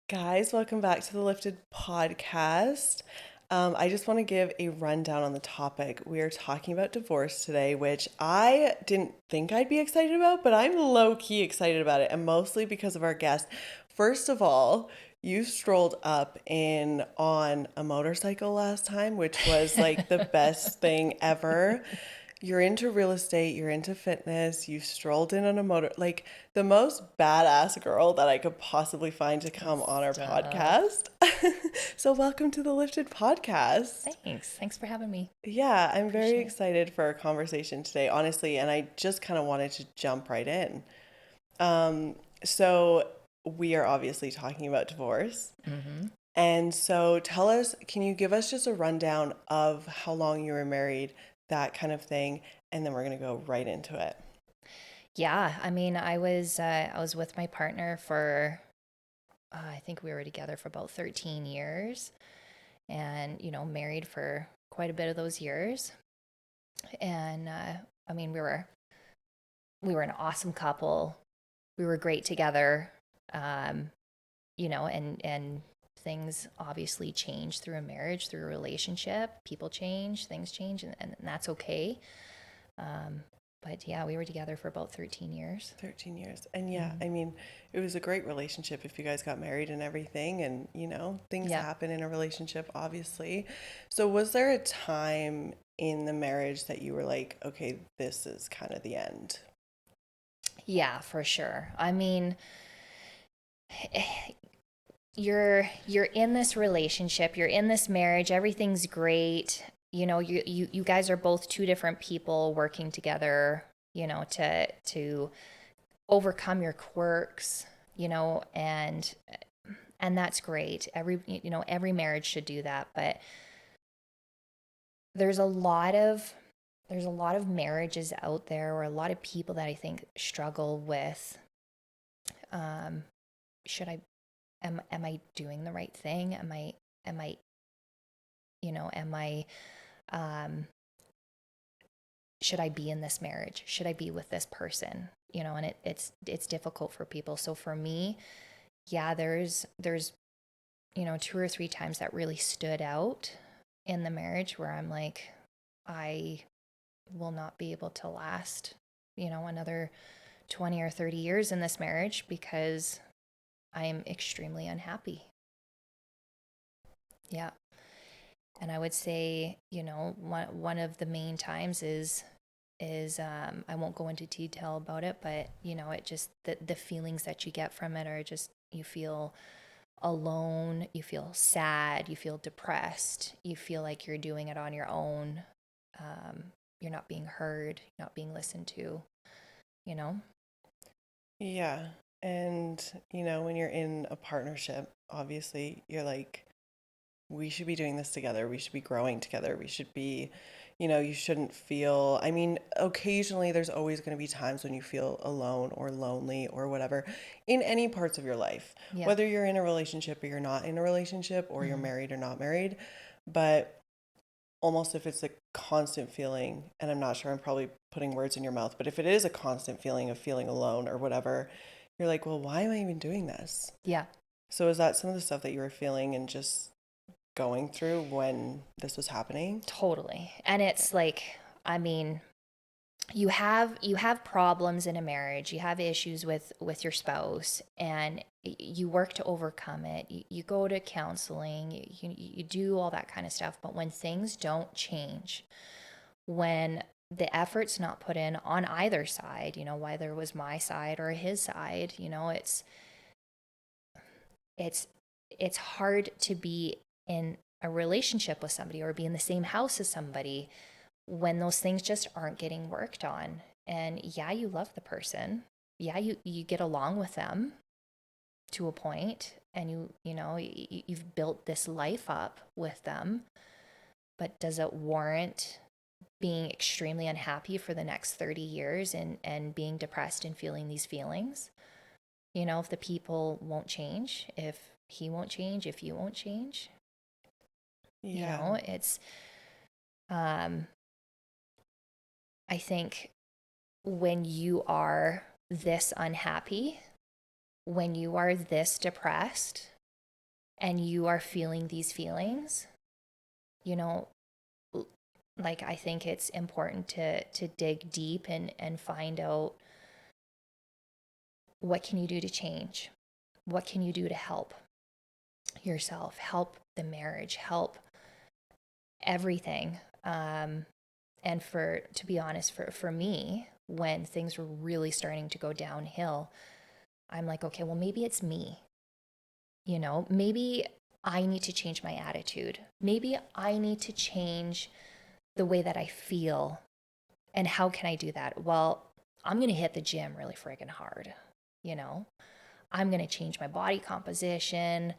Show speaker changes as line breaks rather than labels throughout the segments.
Guys, welcome back to the Lifted podcast. I just want to give a rundown on the topic. We are talking about divorce today, which I didn't think I'd be excited about, but I'm low key excited about it, and mostly because of our guest. First of all, you strolled up in on a motorcycle last time, which was like the best thing ever. You're into real estate, you're into fitness, you strolled in on a motor, like the most badass girl that I could possibly find to come on our
Stuff.
podcast. So, welcome to the Lifted podcast.
Thanks. Thanks for having me.
Yeah, I'm very
Appreciate it.
excited for our conversation today, honestly, and I just kind of wanted to jump right in. Um, so, we are obviously talking about divorce.
hmm
And so, tell us, can you give us just a rundown of how long you were married, that kind of thing, and then we're going to go right into it.
Yeah, I was with my partner for I think we were together for about 13 years, and married for quite a bit of those years. And we were an awesome couple. We were great together. Um, and things obviously change through a marriage, through a relationship. People change, things change, and that's okay. Um, but yeah, we were together for about 13 years.
13 years. And yeah,
hmm
I mean, it was a great relationship if you guys got married and everything. And, things
Yeah.
happen in a relationship, obviously. So, was there a time in the marriage that you were like, okay, this is kind of the end?
Yeah, for sure. You're in this relationship, you're in this marriage, everything's great. You guys are both two different people working together, to overcome your quirks, and that's great. Every marriage should do that, but there's a lot of there's a lot of marriages out there, or a lot of people that I think struggle with, um should I am I doing the right thing? Am I am I um should I be in this marriage? Should I be with this person? And it's difficult for people. So for me, yeah, there's two or three times that really stood out in the marriage where I'm like, I will not be able to last, another 20 or 30 years in this marriage because I'm extremely unhappy. Yeah. And I would say, one of the main times is I won't go into detail about it, but it just the feelings that you get from it are just you feel alone, you feel sad, you feel depressed, you feel like you're doing it on your own. Um, you're not being heard, not being listened to, you know?
Yeah. And, when you're in a partnership, obviously, you're like, we should be doing this together. We should be growing together. We should be, you shouldn't feel, I mean, occasionally there's always going to be times when you feel alone or lonely or whatever in any parts of your life,
Yeah.
whether you're in a relationship or you're not in a relationship or you're
hmm
married or not married. But almost if it's a constant feeling, and I'm not sure, I'm probably putting words in your mouth, but if it is a constant feeling of feeling alone or whatever, you're like, well, why am I even doing this?
Yeah.
So is that some of the stuff that you were feeling and just going through when this was happening?
Totally. And it's like, I mean, you have problems in a marriage, you have issues with your spouse, and you work to overcome it. You go to counseling, you do all that kind of stuff, but when things don't change, when the effort's not put in on either side, whether it was my side or his side, it's it's hard to be in a relationship with somebody or be in the same house as somebody when those things just aren't getting worked on. And yeah, you love the person. Yeah, you get along with them to a point, and you've built this life up with them, but does it warrant being extremely unhappy for the next 30 years and being depressed and feeling these feelings? If the people won't change, if he won't change, if you won't change,
Yeah.
it's um I think when you are this unhappy, when you are this depressed, and you are feeling these feelings, you know, like I think it's important to dig deep and find out, what can you do to change? What can you do to help yourself, help the marriage, help everything? And to be honest, for me, when things were really starting to go downhill, I'm like, okay, well, maybe it's me. Maybe I need to change my attitude. Maybe I need to change the way that I feel. And how can I do that? Well, I'm going to hit the gym really friggin' hard. I'm going to change my body composition.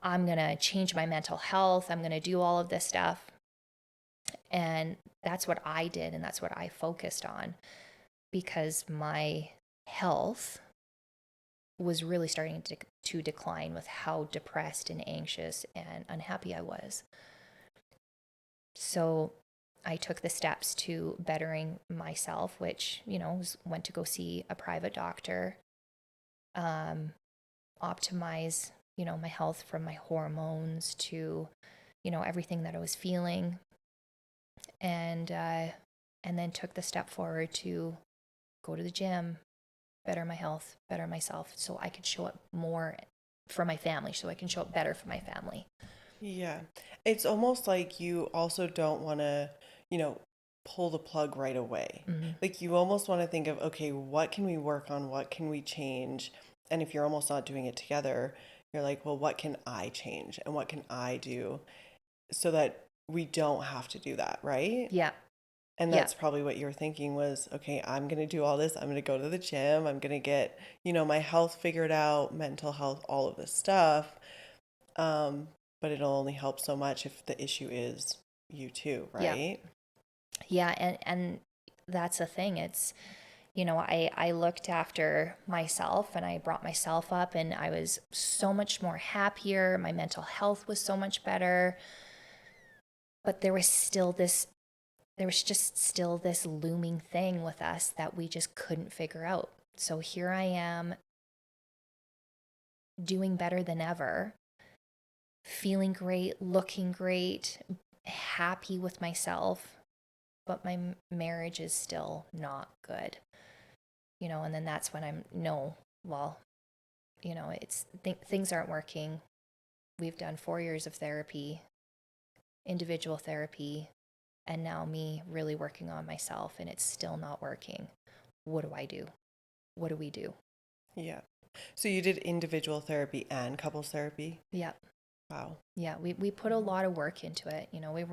I'm going to change my mental health. I'm going to do all of this stuff. And that's what I did. And that's what I focused on, because my health was really starting to decline with how depressed and anxious and unhappy I was. So I took the steps to bettering myself, which, went to go see a private doctor, optimize, my health, from my hormones to, everything that I was feeling. And then took the step forward to go to the gym, better my health, better myself, so I could show up more for my family, so I can show up better for my family.
Yeah. It's almost like you also don't want to, pull the plug right away.
Mm-hmm.
Like you almost want to think of, okay, what can we work on? What can we change? And if you're almost not doing it together, you're like, well, what can I change? And what can I do so that we don't have to do that, right?
Yeah.
And
Yeah.
that's probably what you were thinking was, okay, I'm going to do all this. I'm going to go to the gym. I'm going to get, my health figured out, mental health, all of this stuff. But it'll only help so much if the issue is you too, right?
Yeah. And that's the thing. It's, I looked after myself and I brought myself up, and I was so much more happier. My mental health was so much better. But there was just still this looming thing with us that we just couldn't figure out. So here I am, doing better than ever, feeling great, looking great, happy with myself, but my marriage is still not good. And then that's when things aren't working. We've done 4 years of therapy, individual therapy, and now me really working on myself, and it's still not working. What do I do? What do we do?
Yeah. So you did individual therapy and couples therapy?
Yeah.
Wow.
Yeah, we put a lot of work into it.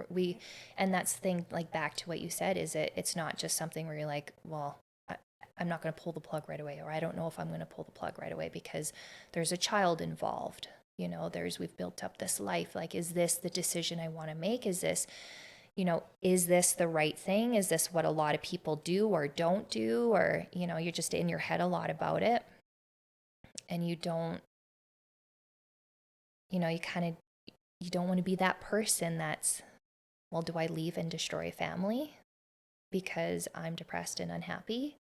We and that's the thing, like back to what you said, is it's not just something where you're like, well, I'm not going to pull the plug right away, or I don't know if I'm going to pull the plug right away, because there's a child involved. We've built up this life. Like, is this the decision I want to make? Is this the right thing? Is this what a lot of people do or don't do? Or, you're just in your head a lot about it. And you don't, you don't want to be that person that's, well, do I leave and destroy a family because I'm depressed and unhappy?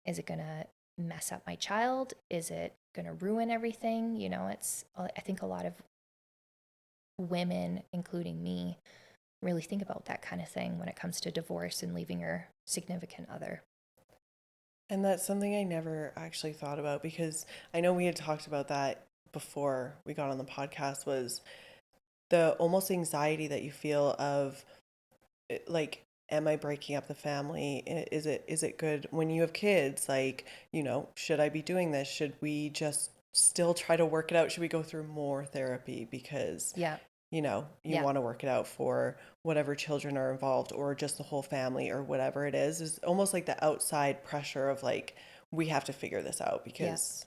Is it going to mess up my child? Is it going to ruin everything? I think a lot of women, including me, really think about that kind of thing when it comes to divorce and leaving your significant other.
And that's something I never actually thought about, because I know we had talked about that before we got on the podcast, was the almost anxiety that you feel of, like, am I breaking up the family? Is it good when you have kids? Like, should I be doing this? Should we just still try to work it out? Should we go through more therapy because you want to work it out for whatever children are involved, or just the whole family, or whatever it is almost like the outside pressure of like, we have to figure this out because,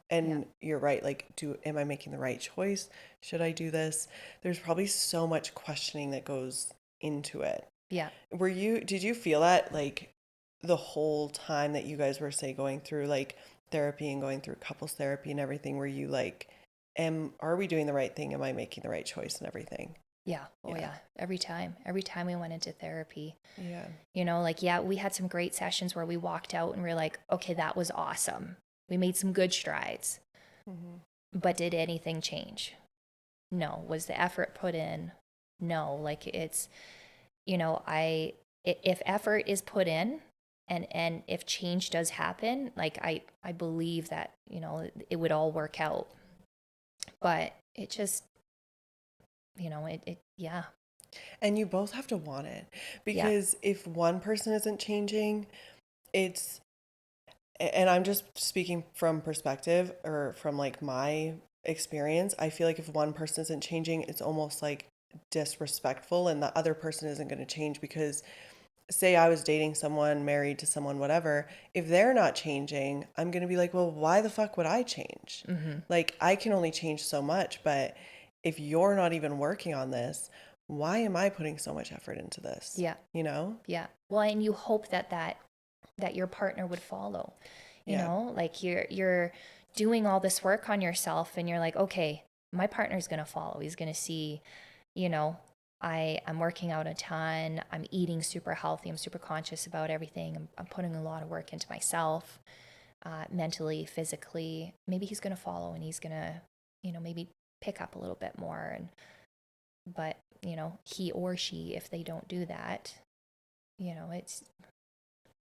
and you're right. Like, am I making the right choice? Should I do this? There's probably so much questioning that goes into it.
Yeah.
Did you feel that like the whole time that you guys were, say, going through like therapy and going through couples therapy and everything, were you like, are we doing the right thing? Am I making the right choice and everything?
Yeah. Oh yeah. Every time we went into therapy.
Yeah.
We had some great sessions where we walked out and we were like, okay, that was awesome. We made some good strides.
Mm-hmm.
But did anything change? No. Was the effort put in? No. Like it's, if effort is put in and if change does happen, like I believe that, it would all work out. But it just, yeah.
And you both have to want it,
Yeah.
because if one person isn't changing, it's, and I'm just speaking from perspective or from like my experience, I feel like if one person isn't changing, it's almost like disrespectful, and the other person isn't going to change because, say I was dating someone, married to someone, whatever, if they're not changing, I'm going to be like, well, why the fuck would I change?
Mm-hmm.
Like, I can only change so much, but if you're not even working on this, why am I putting so much effort into this?
Yeah.
You know?
Yeah. Well, and you hope that your partner would follow.
Yeah.
Like you're doing all this work on yourself and you're like, okay, my partner's going to follow. He's going to see, you know, I'm working out a ton. I'm eating super healthy. I'm super conscious about everything. I'm putting a lot of work into myself, mentally, physically. Maybe he's going to follow and he's going to, maybe pick up a little bit more. But, he or she, if they don't do that, it's,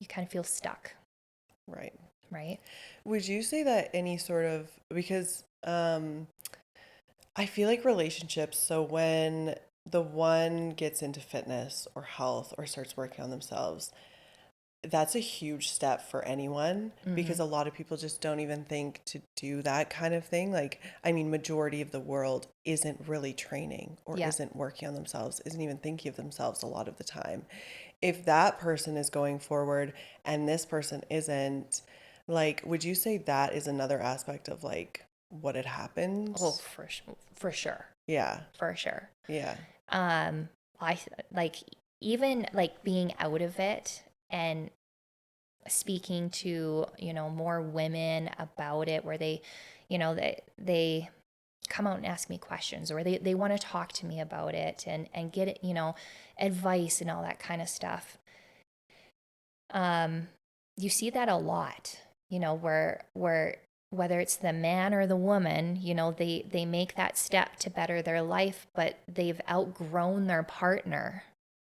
you kind of feel stuck.
Right.
Right.
Would you say that any sort of, because I feel like relationships, so when the one gets into fitness or health or starts working on themselves, that's a huge step for anyone, because
Mm-hmm.
a lot of people just don't even think to do that kind of thing. Like, I mean, majority of the world isn't really training or
Yeah.
isn't working on themselves, isn't even thinking of themselves a lot of the time. If that person is going forward and this person isn't, like, would you say that is another aspect of like what had
Oh,
happened?
for sure.
Yeah.
For sure.
Yeah.
Um, like even like being out of it and speaking to, more women about it where they come out and ask me questions or they want to talk to me about it and get it, advice and all that kind of stuff. You see that a lot, where whether it's the man or the woman, they make that step to better their life, but they've outgrown their partner,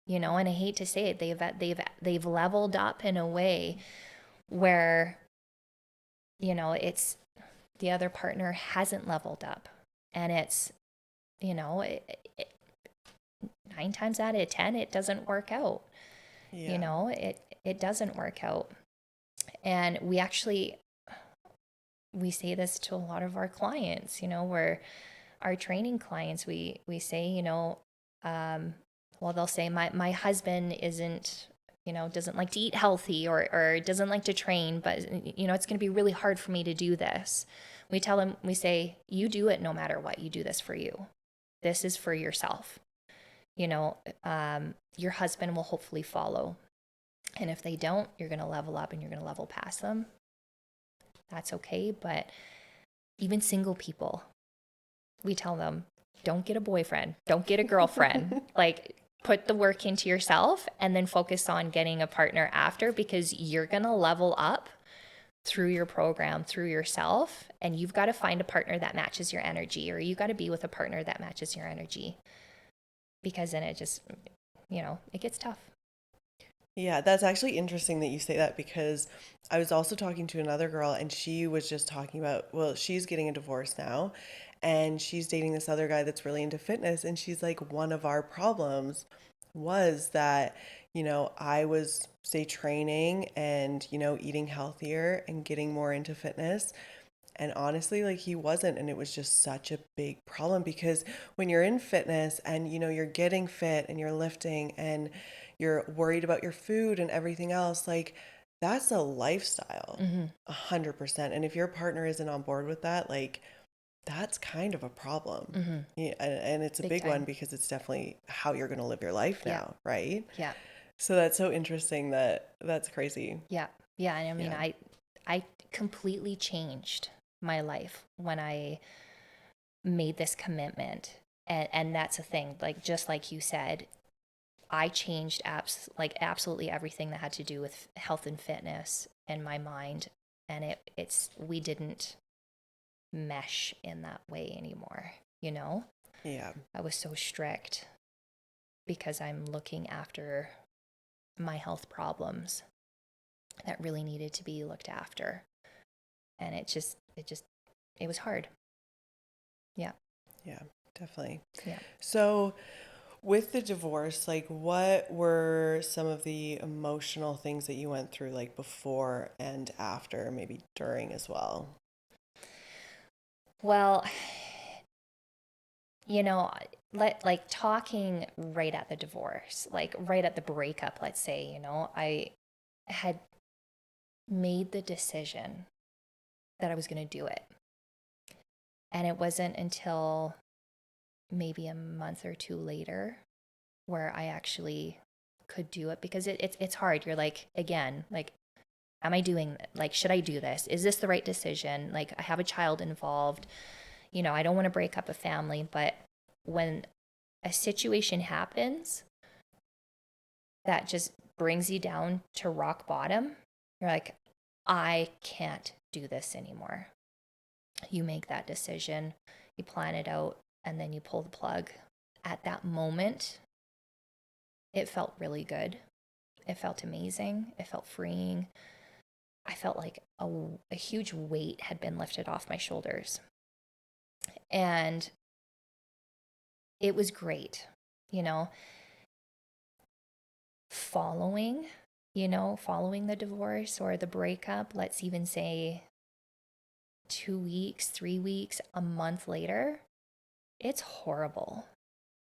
and I hate to say it, they've leveled up in a way where, it's the other partner hasn't leveled up, and it's, it, 9 times out of 10, it doesn't work out.
Yeah.
It doesn't work out. And we say this to a lot of our clients, where our training clients, we say, well, they'll say my husband isn't, doesn't like to eat healthy or doesn't like to train, but it's going to be really hard for me to do this. We tell them, we say, you do it no matter what. You do this for you. This is for yourself. Your husband will hopefully follow. And if they don't, you're going to level up and you're going to level past them. That's okay. But even single people, we tell them, don't get a boyfriend, don't get a girlfriend. Like, put the work into yourself and then focus on getting a partner after, because you're going to level up through your program, through yourself. And you've got to find a partner that matches your energy, or you got to be with a partner that matches your energy, because then it just, it gets tough.
Yeah, that's actually interesting that you say that, because I was also talking to another girl and she was just talking about, well, she's getting a divorce now and she's dating this other guy that's really into fitness. And she's like, one of our problems was that, I was, say, training and, eating healthier and getting more into fitness. And honestly, like, he wasn't. And it was just such a big problem, because when you're in fitness and, you're getting fit and you're lifting and you're worried about your food and everything else, like, that's a lifestyle,
Mm-hmm.
100%. And if your partner isn't on board with that, like, that's kind of a problem.
Mm-hmm.
Yeah, and it's a
Big
big one,
time.
because it's definitely how you're going to live your life
Yeah.
now, right?
Yeah.
So that's so interesting. That's crazy.
Yeah. Yeah. And I mean,
Yeah.
I completely changed my life when I made this commitment. And that's the thing, like, just like you said, I changed absolutely everything that had to do with health and fitness in my mind. And we didn't mesh in that way anymore,
Yeah.
I was so strict because I'm looking after my health problems that really needed to be looked after. And it was hard. Yeah.
Yeah, definitely.
Yeah.
So, with the divorce, like what were some of the emotional things that you went through, like before and after, maybe during as well?
Well, you know, like talking right at the divorce, like right at the breakup, let's say, I had made the decision that I was going to do it. And it wasn't until maybe a month or two later where I actually could do it, because it's hard. You're like, again, like, am I doing, like, should I do this? Is this the right decision? Like, I have a child involved. I don't want to break up a family, but when a situation happens that just brings you down to rock bottom, you're like, I can't do this anymore. You make that decision, you plan it out, and then you pull the plug. At that moment, it felt really good. It felt amazing. It felt freeing. I felt like a huge weight had been lifted off my shoulders. And it was great, you know, following, following the divorce or the breakup, let's even say 2 weeks, 3 weeks, a month later, it's horrible.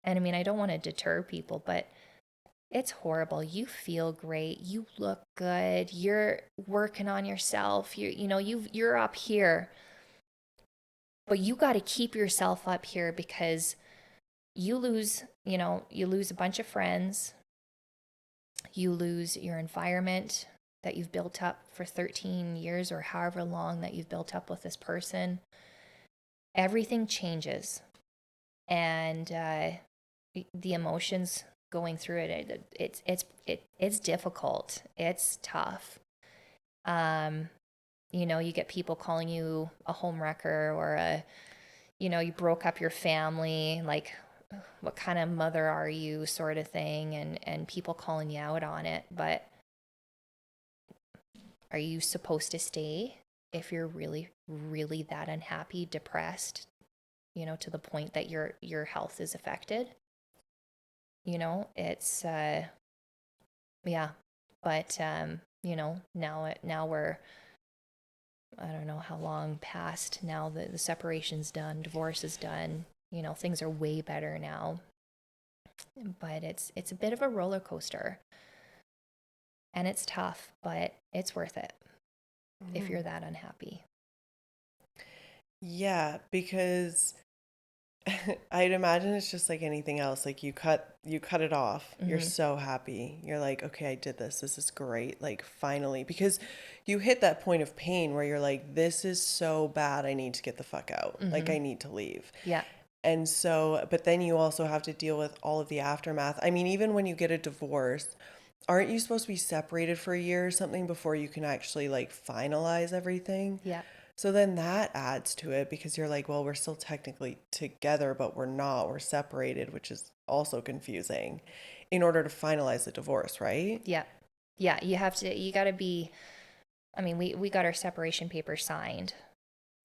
And I mean, I don't want to deter people, but it's horrible. You feel great. You look good. You're working on yourself. You're up here, but you got to keep yourself up here because you lose a bunch of friends. You lose your environment that you've built up for 13 years or however long that you've built up with this person. Everything changes. And the emotions going through it's difficult. It's tough. You get people calling you a home wrecker or you broke up your family, like, what kind of mother are you, sort of thing, and people calling you out on it. But are you supposed to stay if you're really, really that unhappy, depressed, to the point that your health is affected? It's yeah. But now we're, I don't know how long past now that the separation's done, divorce is done. Things are way better now. But it's a bit of a roller coaster. And it's tough, but it's worth it if you're that unhappy.
Yeah, because I'd imagine it's just like anything else. Like you cut it off. You're so happy. You're like, okay, I did this. This is great. Like finally, because you hit that point of pain where you're like, this is so bad. I need to get the fuck out. Like I need to leave.
Yeah.
And so, but then you also have to deal with all of the aftermath. I mean, even when you get a divorce, aren't you supposed to be separated for a year or something before you can actually like finalize everything?
Yeah.
So then that adds to it because you're like, well, we're still technically together, but we're not. We're separated, which is also confusing in order to finalize the divorce, right?
Yeah. Yeah. You got to be, I mean, we got our separation papers signed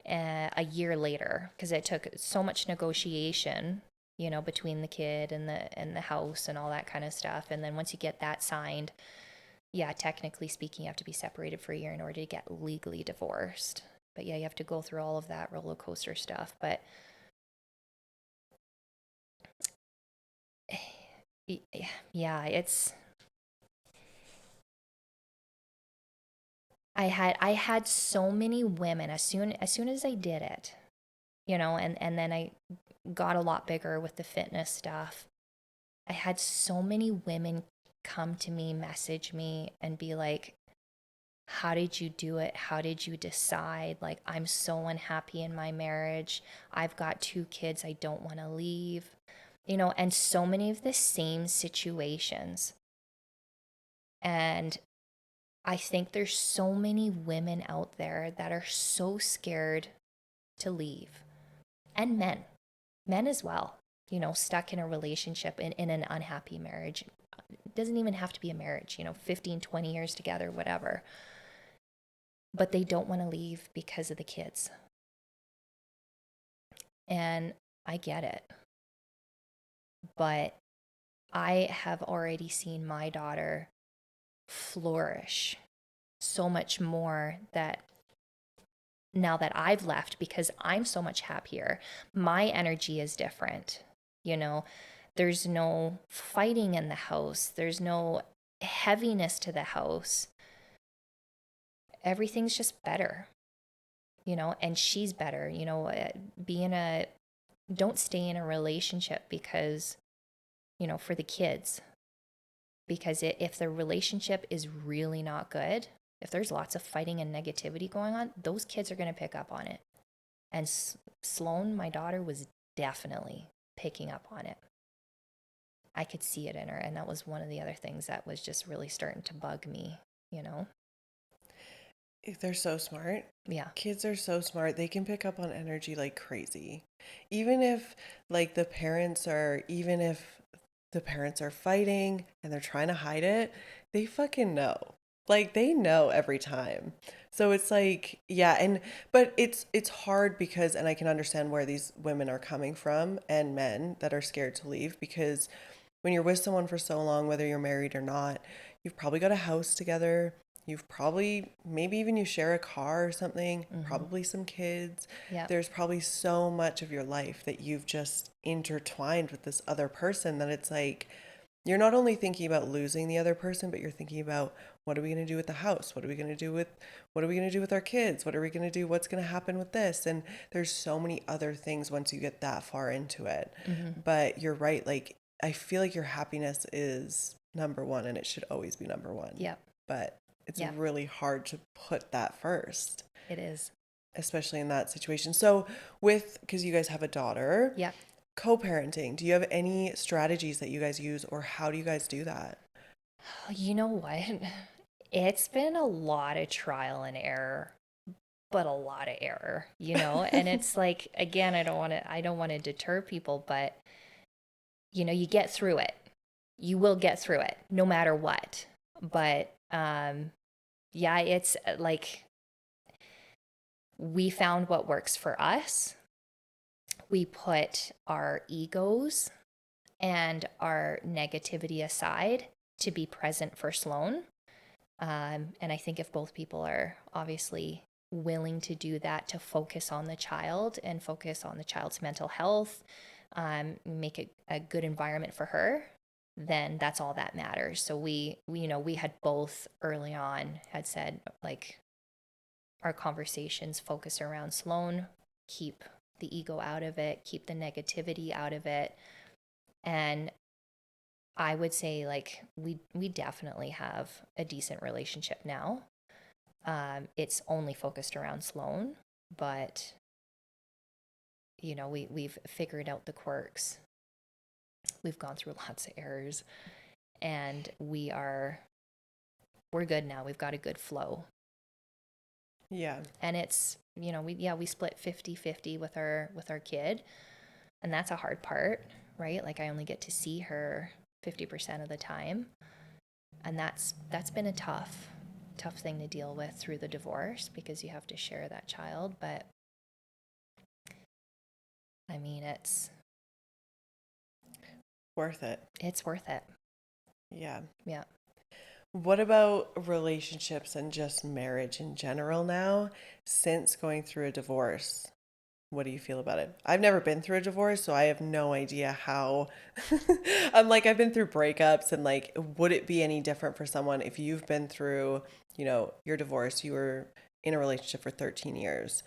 a year later because it took so much negotiation, between the kid and the house and all that kind of stuff. And then once you get that signed, yeah, technically speaking, you have to be separated for a year in order to get legally divorced. But yeah, you have to go through all of that roller coaster stuff. But yeah, I had so many women as soon as I did it, and then I got a lot bigger with the fitness stuff. I had so many women come to me, message me, and be like, how did you do it? How did you decide? Like, I'm so unhappy in my marriage. I've got 2 kids. I don't want to leave. And so many of the same situations. And I think there's so many women out there that are so scared to leave. And men as well. stuck in a relationship in an unhappy marriage. It doesn't even have to be a marriage, 15, 20 years together, whatever. But they don't want to leave because of the kids. And I get it. But I have already seen my daughter flourish so much more that now that I've left, because I'm so much happier. My energy is different. There's no fighting in the house. There's no heaviness to the house. Everything's just better, and she's better, don't stay in a relationship because, for the kids, because if the relationship is really not good, if there's lots of fighting and negativity going on, those kids are going to pick up on it. And Sloan, my daughter, was definitely picking up on it. I could see it in her. And that was one of the other things that was just really starting to bug me,
They're so smart.
Yeah.
Kids are so smart. They can pick up on energy like crazy. Even if the parents are fighting and they're trying to hide it, they fucking know. They know every time. So it's but it's hard because, and I can understand where these women are coming from and men that are scared to leave, because when you're with someone for so long, whether you're married or not, you've probably got a house together. You've probably, maybe even you share a car or something, probably some kids.
Yeah.
There's probably so much of your life that you've just intertwined with this other person that it's you're not only thinking about losing the other person, but you're thinking about, what are we going to do with the house? What are we going to do with our kids? What are we going to do? What's going to happen with this? And there's so many other things once you get that far into it. But you're right. I feel like your happiness is number one, and it should always be number one.
Yeah.
But it's really hard to put that first.
It is.
Especially in that situation. So because you guys have a daughter.
Yeah.
Co-parenting, do you have any strategies that you guys use, or how do you guys do that?
You know what? It's been a lot of trial and error, but a lot of error, and it's again, I don't want to deter people, but you get through it. You will get through it no matter what. But it's we found what works for us. We put our egos and our negativity aside to be present for Sloan. And I think if both people are obviously willing to do that, to focus on the child and focus on the child's mental health, make it a good environment for her, then that's all that matters. So we had both early on had said, our conversations focus around Sloan, keep the ego out of it, keep the negativity out of it. And I would say we definitely have a decent relationship now. It's only focused around Sloan, but we've figured out the quirks. We've gone through lots of errors, and we're good now. We've got a good flow.
Yeah.
And it's, we split 50-50 with our kid. And that's a hard part, right? I only get to see her 50% of the time. And that's been a tough thing to deal with through the divorce, because you have to share that child. But I mean, it's
worth it.
It's worth it.
Yeah.
Yeah.
What about relationships and just marriage in general now, since going through a divorce? What do you feel about it? I've never been through a divorce, so I have no idea how. I've been through breakups, and would it be any different for someone if you've been through, your divorce, you were in a relationship for 13 years,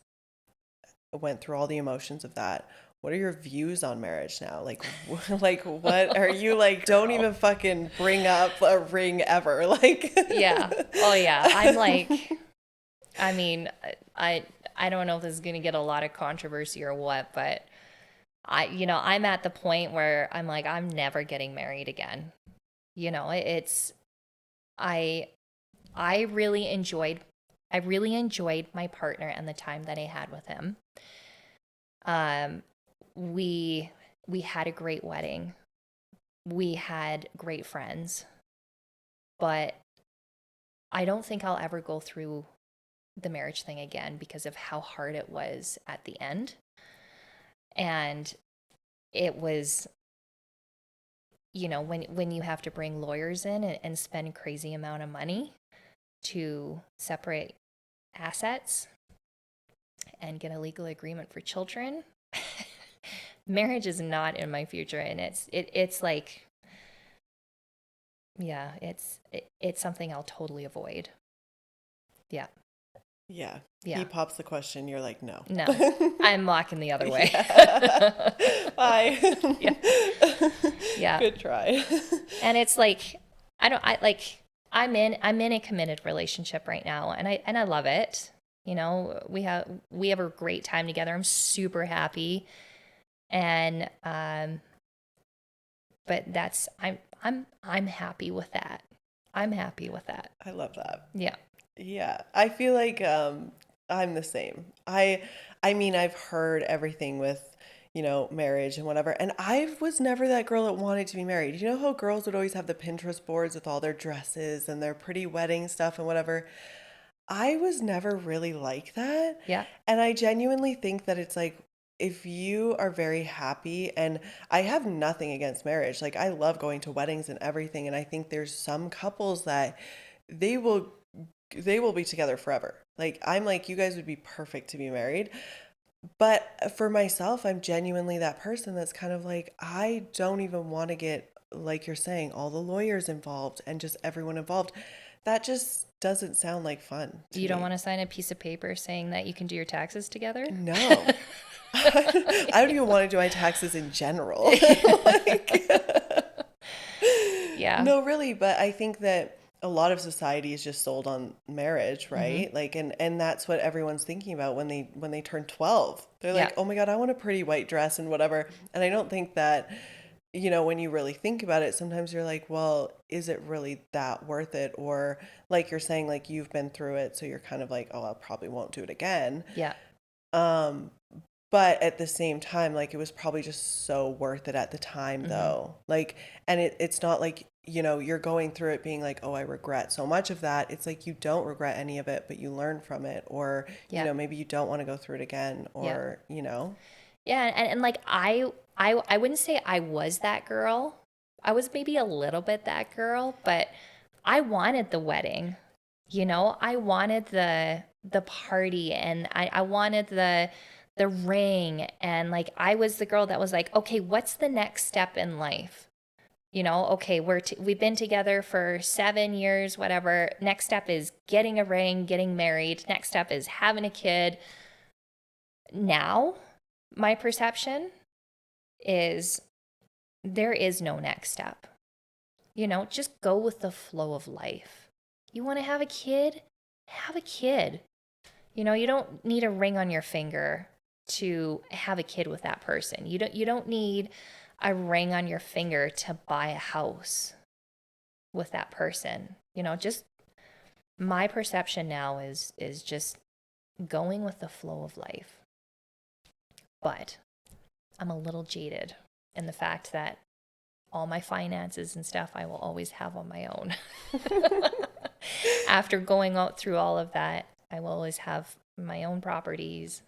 went through all the emotions of that. What are your views on marriage now? What are you don't even fucking bring up a ring ever.
Yeah. Oh yeah. I mean, I don't know if this is going to get a lot of controversy or what, but I'm at the point where I'm I'm never getting married again. I really enjoyed my partner and the time that I had with him. We we had a great wedding. We had great friends. But I don't think I'll ever go through the marriage thing again because of how hard it was at the end. And it was, when you have to bring lawyers in and spend crazy amount of money to separate assets and get a legal agreement for children, marriage is not in my future. And it's like, yeah, it's something I'll totally avoid. Yeah.
Yeah.
Yeah.
He pops the question. You're like, no.
No, I'm walking the other way.
Bye.
Yeah. Yeah.
Good try.
And it's like, I'm in a committed relationship right now, and I love it. We have a great time together. I'm super happy. And, but I'm happy with that. I'm happy with that.
I love that.
Yeah.
Yeah. I feel like I'm the same. I mean, I've heard everything with, marriage and whatever. And I was never that girl that wanted to be married. You know how girls would always have the Pinterest boards with all their dresses and their pretty wedding stuff and whatever? I was never really like that.
Yeah.
And I genuinely think that it's like, if you are very happy, and I have nothing against marriage, like I love going to weddings and everything. And I think there's some couples that they will be together forever. Like I'm like, you guys would be perfect to be married. But for myself, I'm genuinely that person that's kind of like, I don't even want to get, like you're saying, all the lawyers involved and just everyone involved. That just doesn't sound like fun to
You don't
me.
want to sign a piece of paper saying that you can do your taxes together?
No. I don't even want to do my taxes in general.
Yeah.
No, really, but I think that a lot of society is just sold on marriage, right? Like, and that's what everyone's thinking about when they turn 12. They're like,
Yeah.
oh my God, I want a pretty white dress and whatever. And I don't think that, when you really think about it, sometimes you're like, well, is it really that worth it? Or like you're saying, like you've been through it, so you're kind of like, oh, I probably won't do it again.
Yeah.
But at the same time, like it was probably just so worth it at the time though. Like, and it's not like, you're going through it being like, oh, I regret so much of that. It's like, you don't regret any of it, but you learn from it. Or,
Yeah.
maybe you don't want to go through it again or,
Yeah. And like, I wouldn't say I was that girl. I was maybe a little bit that girl, but I wanted the wedding, I wanted the party, and I wanted the ring, and like I was the girl that was like, okay, what's the next step in life? Okay, we've been together for 7 years, whatever. Next step is getting a ring, getting married. Next step is having a kid. Now, my perception is there is no next step. Just go with the flow of life. You want to have a kid? Have a kid. You don't need a ring on your finger to have a kid with that person. You don't need a ring on your finger to buy a house with that person. Just my perception now is just going with the flow of life. But I'm a little jaded in the fact that all my finances and stuff I will always have on my own. After going out through all of that, I will always have my own properties,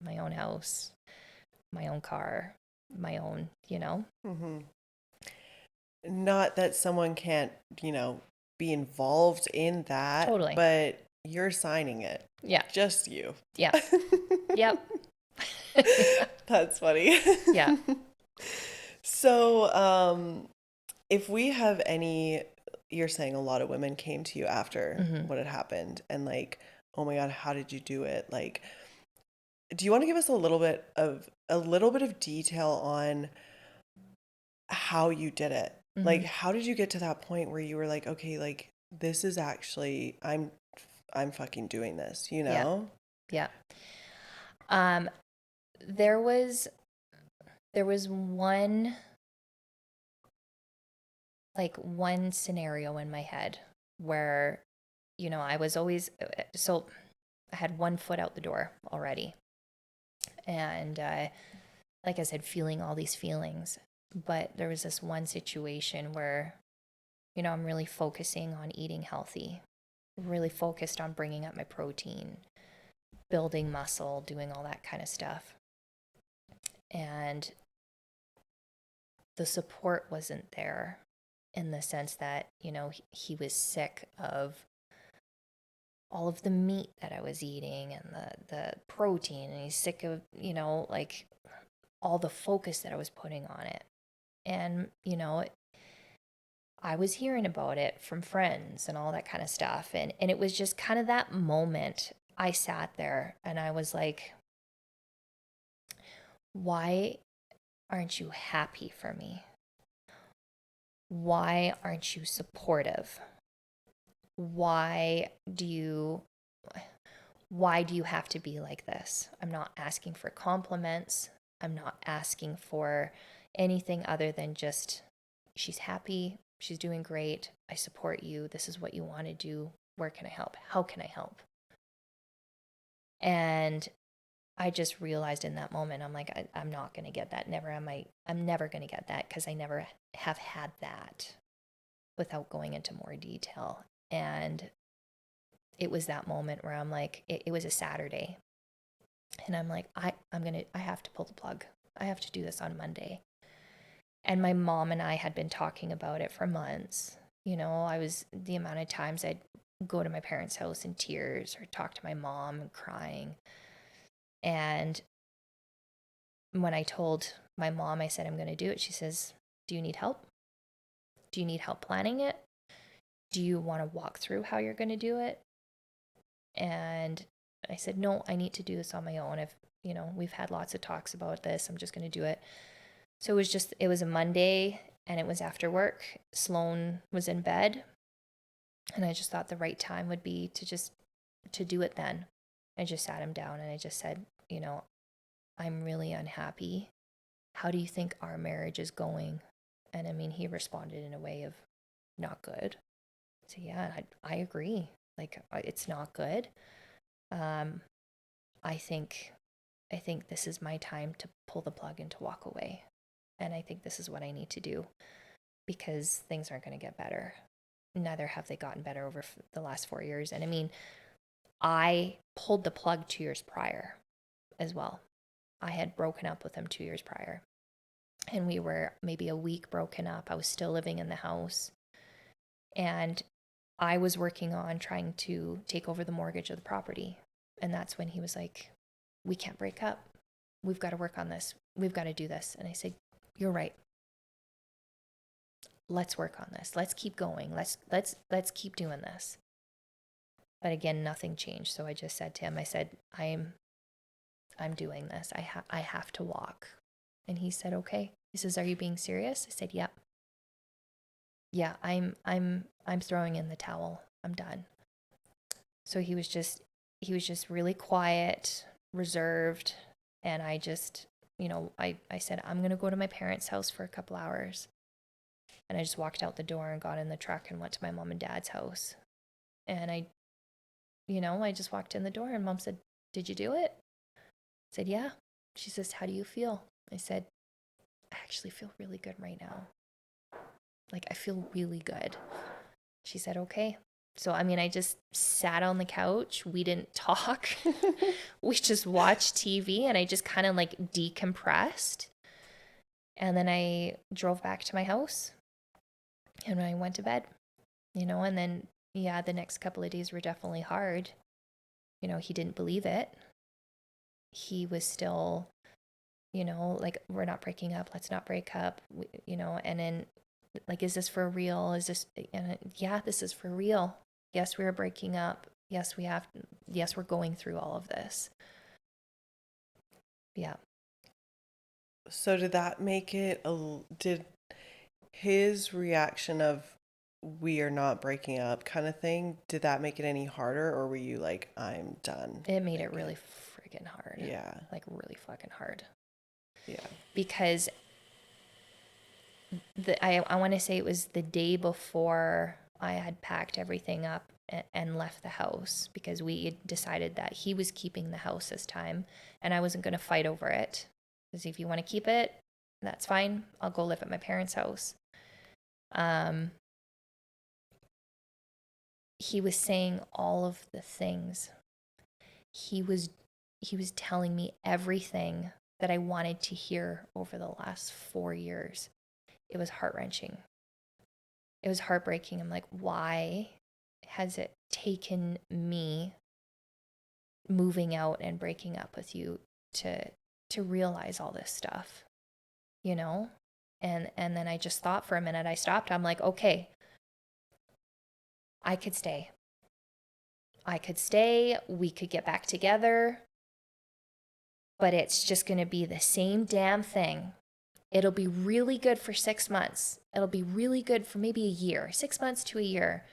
my own house, my own car, my own,
Not that someone can't, be involved in that.
Totally.
But you're signing it.
Yeah.
Just you.
Yeah. Yep.
That's funny.
Yeah.
So, if we have any, you're saying a lot of women came to you after what had happened and like, oh my God, how did you do it? Like, do you want to give us a little bit of detail on how you did it? Like, how did you get to that point where you were like, okay, like this is actually, I'm fucking doing this,
Yeah. There was one scenario in my head where, I was always, so I had one foot out the door already. And like I said, feeling all these feelings. But there was this one situation where, I'm really focusing on eating healthy, really focused on bringing up my protein, building muscle, doing all that kind of stuff. And the support wasn't there in the sense that, he was sick of all of the meat that I was eating and the protein, and he's sick of, like all the focus that I was putting on it. And, I was hearing about it from friends and all that kind of stuff. And it was just kind of that moment I sat there and I was like, why aren't you happy for me? Why aren't you supportive? Why do you have to be like this? I'm not asking for compliments. I'm not asking for anything other than just, she's happy, she's doing great, I support you, this is what you want to do, where can I help? How can I help? And I just realized in that moment, I'm like, I'm not going to get that. I'm never going to get that, because I never have had that, without going into more detail. And it was that moment where I'm like, it was a Saturday. And I'm like, I have to pull the plug. I have to do this on Monday. And my mom and I had been talking about it for months. The amount of times I'd go to my parents' house in tears, or talk to my mom and crying. And when I told my mom, I said, I'm going to do it, she says, do you need help? Do you need help planning it? Do you want to walk through how you're going to do it? And I said, no, I need to do this on my own. We've had lots of talks about this. I'm just going to do it. So it was a Monday, and it was after work. Sloan was in bed, and I just thought the right time would be to do it then. I just sat him down and I just said, I'm really unhappy. How do you think our marriage is going? And he responded in a way of, not good. So yeah, I agree. Like, it's not good. I think this is my time to pull the plug and to walk away. And I think this is what I need to do, because things aren't going to get better. Neither have they gotten better over the last 4 years. And I pulled the plug 2 years prior as well. I had broken up with him 2 years prior. And we were maybe a week broken up. I was still living in the house. And I was working on trying to take over the mortgage of the property. And that's when he was like, we can't break up. We've got to work on this. We've got to do this. And I said, you're right. Let's work on this. Let's keep going. Let's keep doing this. But again, nothing changed. So I just said to him, I said, I'm doing this. I have to walk. And he said, okay. He says, are you being serious? I said, yep. Yeah, I'm throwing in the towel. I'm done. So he was just really quiet, reserved. And I just, I said, I'm going to go to my parents' house for a couple hours. And I just walked out the door and got in the truck and went to my mom and dad's house. And I just walked in the door and mom said, did you do it? I said, yeah. She says, how do you feel? I said, I actually feel really good right now. Like, I feel really good. She said, okay. So, I just sat on the couch. We didn't talk. We just watched TV, and I just kind of like decompressed. And then I drove back to my house and I went to bed, and then, yeah, the next couple of days were definitely hard. He didn't believe it. He was still, like, we're not breaking up. Let's not break up, and then, like, is this for real? Is this, and yeah, this is for real. Yes, we are breaking up. Yes, we're going through all of this. Yeah.
So did that make it, did his reaction of we are not breaking up kind of thing, did that make it any harder, or were you like, I'm done?
It made it really friggin' hard.
Yeah.
Like, really fucking hard.
Yeah.
Because I want to say it was the day before I had packed everything up and left the house, because we had decided that he was keeping the house this time and I wasn't going to fight over it. Because if you want to keep it, that's fine. I'll go live at my parents' house. He was saying all of the things. He was telling me everything that I wanted to hear over the last 4 years. It was heart-wrenching. It was heartbreaking. I'm like, why has it taken me moving out and breaking up with you to realize all this stuff, you know? And then I just thought for a minute. I stopped. I'm like, okay, I could stay. We could get back together, but it's just going to be the same damn thing. It'll be really good for 6 months. It'll be really good for maybe a year, 6 months to a year.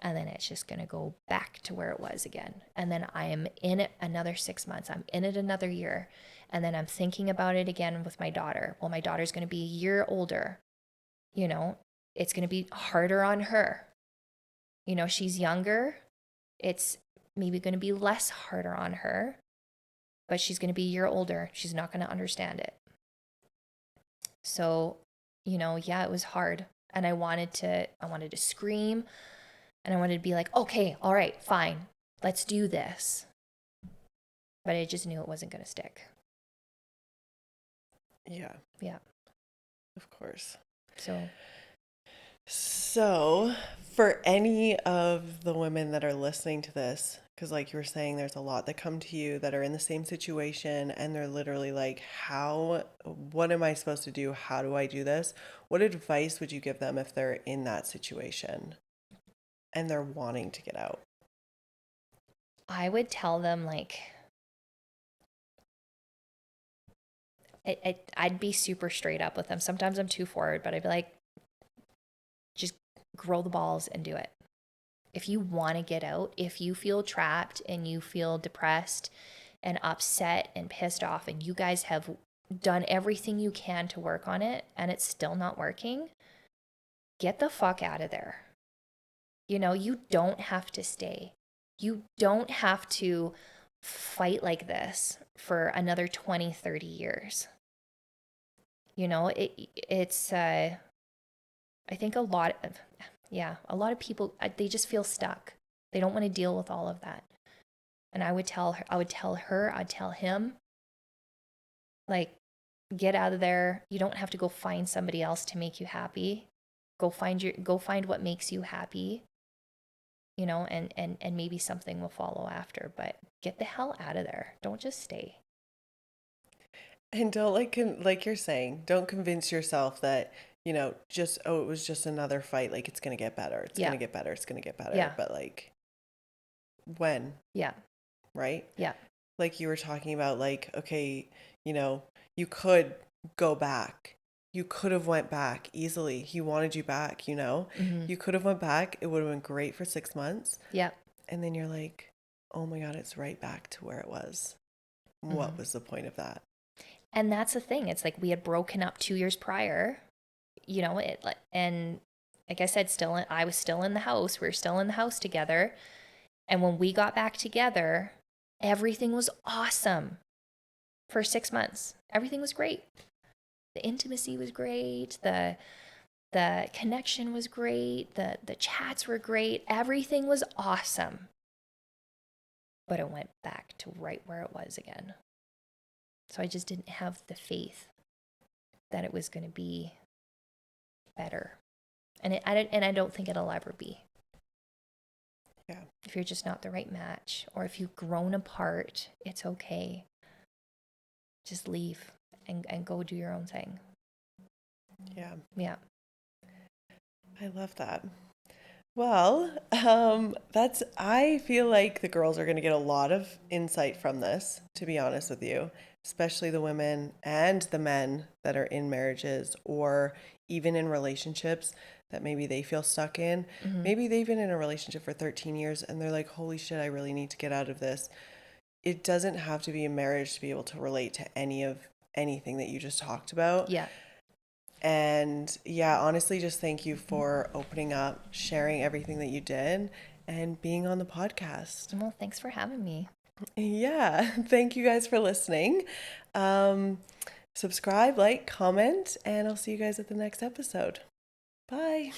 And then it's just going to go back to where it was again. And then I am in it another 6 months. I'm in it another year. And then I'm thinking about it again with my daughter. Well, my daughter's going to be a year older. You know, it's going to be harder on her. You know, she's younger. It's maybe going to be less harder on her. But she's going to be a year older. She's not going to understand it. So, you know, yeah, it was hard. And I wanted to scream. And I wanted to be like, okay, all right, fine, let's do this. But I just knew it wasn't going to stick.
Yeah.
Yeah.
Of course.
So
for any of the women that are listening to this, because like you were saying, there's a lot that come to you that are in the same situation and they're literally like, what am I supposed to do? How do I do this? What advice would you give them if they're in that situation and they're wanting to get out?
I would tell them, like, I'd be super straight up with them. Sometimes I'm too forward, but I'd be like, just grow the balls and do it. If you want to get out, if you feel trapped and you feel depressed and upset and pissed off, and you guys have done everything you can to work on it and it's still not working, get the fuck out of there. You know, you don't have to stay. You don't have to fight like this for another 20, 30 years. You know, it's I think a lot of people, they just feel stuck. They don't want to deal with all of that. And I would tell her, I'd tell him, like, get out of there. You don't have to go find somebody else to make you happy. Go find what makes you happy. You know, and maybe something will follow after, but get the hell out of there. Don't just stay.
And don't like you're saying, don't convince yourself that, you know, just, oh, it was just another fight. Like it's going to get better. It's going to get better. It's going to get better.
Yeah.
But like, when?
Yeah.
Right?
Yeah.
Like you were talking about, like, okay, you know, you could go back. You could have went back easily. He wanted you back, you know?
Mm-hmm.
You could have went back. It would have been great for 6 months.
Yeah.
And then you're like, oh my God, it's right back to where it was.
Mm-hmm.
What was the point of that?
And that's the thing. It's like we had broken up 2 years prior, you know, and like I said, I was still in the house. We were still in the house together. And when we got back together, everything was awesome for 6 months. Everything was great. The intimacy was great. The connection was great. The chats were great. Everything was awesome. But it went back to right where it was again. So I just didn't have the faith that it was going to be better. And I don't think it'll ever be.
Yeah.
If you're just not the right match, or if you've grown apart, it's okay. Just leave and go do your own thing.
Yeah.
Yeah.
I love that. Well, I feel like the girls are going to get a lot of insight from this, to be honest with you, especially the women and the men that are in marriages or even in relationships that maybe they feel stuck in.
Mm-hmm.
Maybe they've been in a relationship for 13 years and they're like, holy shit, I really need to get out of this. It doesn't have to be a marriage to be able to relate to anything that you just talked about.
Yeah.
And yeah, honestly, just thank you for opening up, sharing everything that you did, and being on the podcast.
Well, thanks for having me.
Yeah, thank you guys for listening. subscribe, like, comment, and I'll see you guys at the next episode. Bye.